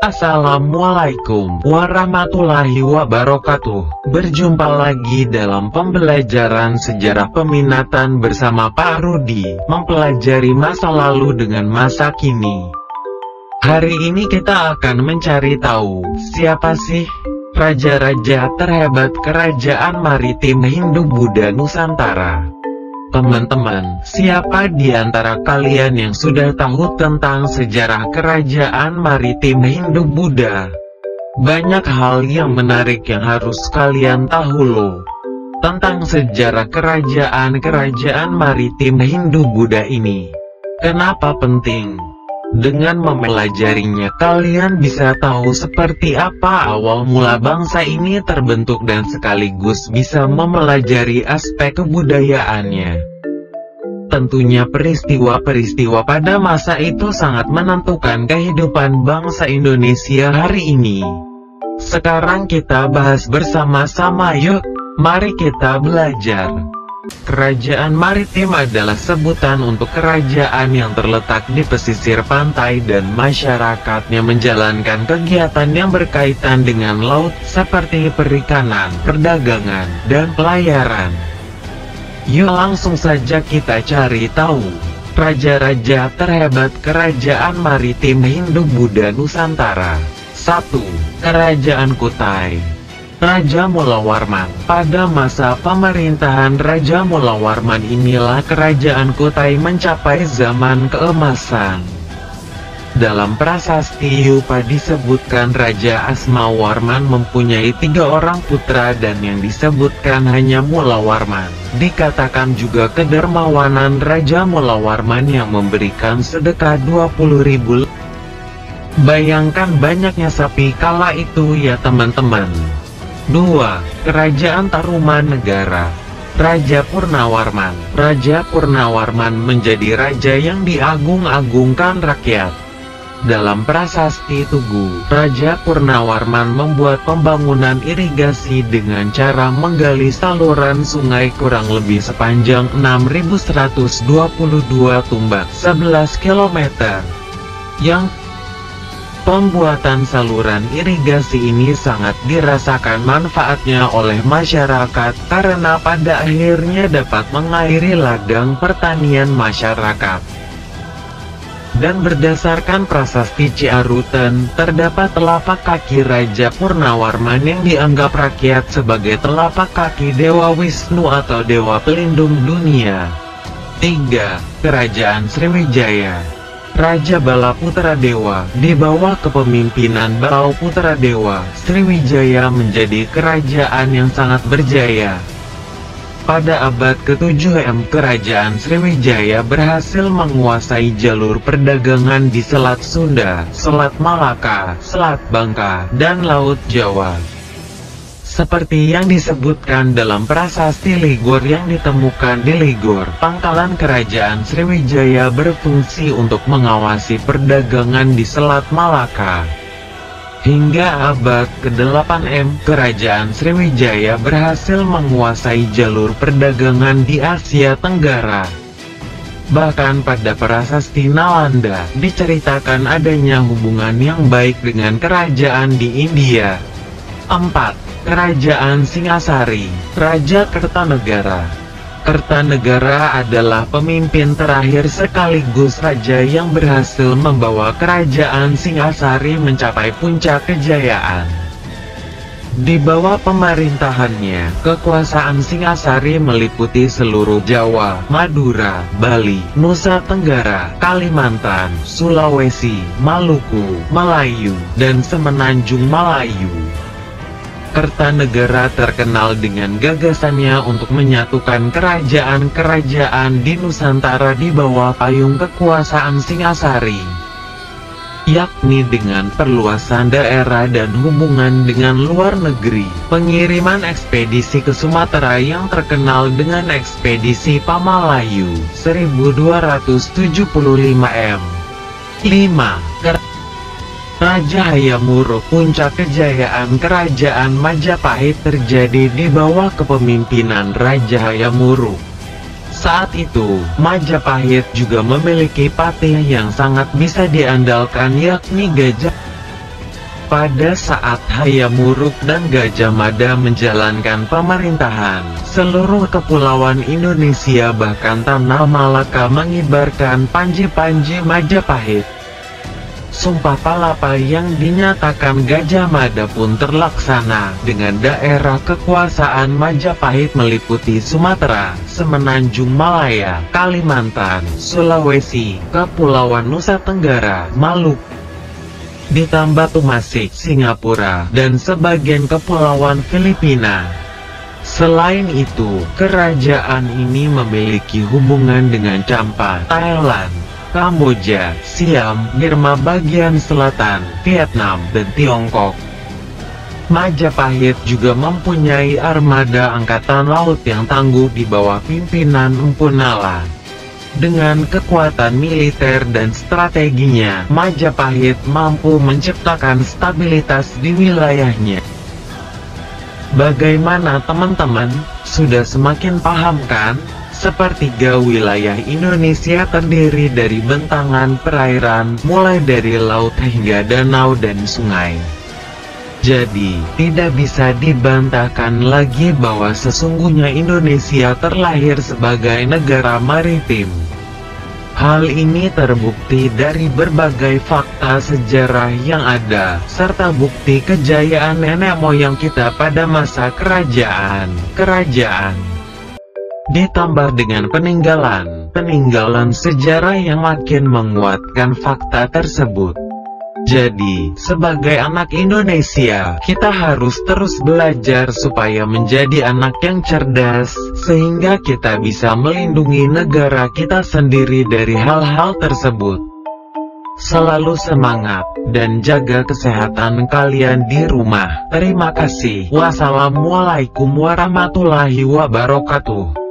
Assalamualaikum warahmatullahi wabarakatuh. Berjumpa lagi dalam pembelajaran sejarah peminatan bersama Pak Rudi, mempelajari masa lalu dengan masa kini. Hari ini kita akan mencari tahu, siapa sih raja-raja terhebat kerajaan maritim Hindu-Buddha Nusantara. Teman-teman, siapa di antara kalian yang sudah tahu tentang sejarah kerajaan maritim Hindu-Buddha? Banyak hal yang menarik yang harus kalian tahu loh, tentang sejarah kerajaan maritim Hindu-Buddha ini. Kenapa penting? Dengan mempelajarinya kalian bisa tahu seperti apa awal mula bangsa ini terbentuk dan sekaligus bisa mempelajari aspek kebudayaannya. Tentunya peristiwa-peristiwa pada masa itu sangat menentukan kehidupan bangsa Indonesia hari ini. Sekarang kita bahas bersama-sama yuk, mari kita belajar. Kerajaan maritim adalah sebutan untuk kerajaan yang terletak di pesisir pantai dan masyarakatnya menjalankan kegiatan yang berkaitan dengan laut seperti perikanan, perdagangan, dan pelayaran. Yuk langsung saja kita cari tahu raja-raja terhebat kerajaan maritim Hindu-Buddha Nusantara. 1. Kerajaan Kutai. Raja Mulawarman. Pada masa pemerintahan Raja Mulawarman inilah kerajaan Kutai mencapai zaman keemasan. Dalam prasasti Yupa disebutkan Raja Asmawarman mempunyai 3 orang putra dan yang disebutkan hanya Mulawarman. Dikatakan juga kedermawanan Raja Mulawarman yang memberikan sedekah 20.000. Bayangkan banyaknya sapi kala itu ya teman-teman. 2. Kerajaan Tarumanegara. Raja Purnawarman. Raja Purnawarman menjadi raja yang diagung-agungkan rakyat. Dalam prasasti Tugu, Raja Purnawarman membuat pembangunan irigasi dengan cara menggali saluran sungai kurang lebih sepanjang 6.122 tumbak 11 km. Yang pembuatan saluran irigasi ini sangat dirasakan manfaatnya oleh masyarakat karena pada akhirnya dapat mengairi ladang pertanian masyarakat. Dan berdasarkan prasasti Ciarutan, terdapat telapak kaki Raja Purnawarman yang dianggap rakyat sebagai telapak kaki Dewa Wisnu atau Dewa Pelindung Dunia. 3. Kerajaan Sriwijaya. Raja Bala Putra Dewa. Di bawah kepemimpinan Bala Putra Dewa, Sriwijaya menjadi kerajaan yang sangat berjaya. Pada abad ke-7 kerajaan Sriwijaya berhasil menguasai jalur perdagangan di Selat Sunda, Selat Malaka, Selat Bangka, dan Laut Jawa. Seperti yang disebutkan dalam prasasti Ligor yang ditemukan di Ligor, pangkalan kerajaan Sriwijaya berfungsi untuk mengawasi perdagangan di Selat Malaka. Hingga abad ke-8 kerajaan Sriwijaya berhasil menguasai jalur perdagangan di Asia Tenggara. Bahkan pada prasasti Nalanda, diceritakan adanya hubungan yang baik dengan kerajaan di India. 4. Kerajaan Singasari. Raja Kertanegara. Kertanegara adalah pemimpin terakhir sekaligus raja yang berhasil membawa kerajaan Singasari mencapai puncak kejayaan. Di bawah pemerintahannya, kekuasaan Singasari meliputi seluruh Jawa, Madura, Bali, Nusa Tenggara, Kalimantan, Sulawesi, Maluku, Melayu, dan Semenanjung Melayu. Kertanegara terkenal dengan gagasannya untuk menyatukan kerajaan-kerajaan di Nusantara di bawah payung kekuasaan Singasari, yakni dengan perluasan daerah dan hubungan dengan luar negeri, pengiriman ekspedisi ke Sumatera yang terkenal dengan ekspedisi Pamalayu 1275 m. 5. Raja Hayamuruk. Puncak kejayaan kerajaan Majapahit terjadi di bawah kepemimpinan Raja Hayamuruk. Saat itu, Majapahit juga memiliki patih yang sangat bisa diandalkan yakni Gajah Pada saat Hayam Wuruk dan Gajah Mada menjalankan pemerintahan, seluruh kepulauan Indonesia bahkan Tanah Malaka mengibarkan panji-panji Majapahit. Sumpah Palapa yang dinyatakan Gajah Mada pun terlaksana, dengan daerah kekuasaan Majapahit meliputi Sumatera, Semenanjung Malaya, Kalimantan, Sulawesi, Kepulauan Nusa Tenggara, Maluku, ditambah Tumasik, Singapura, dan sebagian kepulauan Filipina. Selain itu, kerajaan ini memiliki hubungan dengan Champa, Thailand, Kamboja, Siam, Burma bagian selatan, Vietnam, dan Tiongkok. Majapahit juga mempunyai armada angkatan laut yang tangguh di bawah pimpinan Empu Nala. Dengan kekuatan militer dan strateginya, Majapahit mampu menciptakan stabilitas di wilayahnya. Bagaimana teman-teman? Sudah semakin paham kan? Sepertiga wilayah Indonesia terdiri dari bentangan perairan, mulai dari laut hingga danau dan sungai. Jadi, tidak bisa dibantahkan lagi bahwa sesungguhnya Indonesia terlahir sebagai negara maritim. Hal ini terbukti dari berbagai fakta sejarah yang ada, serta bukti kejayaan nenek moyang kita pada masa kerajaan. Ditambah dengan peninggalan sejarah yang makin menguatkan fakta tersebut. Jadi, sebagai anak Indonesia, kita harus terus belajar supaya menjadi anak yang cerdas, sehingga kita bisa melindungi negara kita sendiri dari hal-hal tersebut. Selalu semangat, dan jaga kesehatan kalian di rumah. Terima kasih. Wassalamualaikum warahmatullahi wabarakatuh.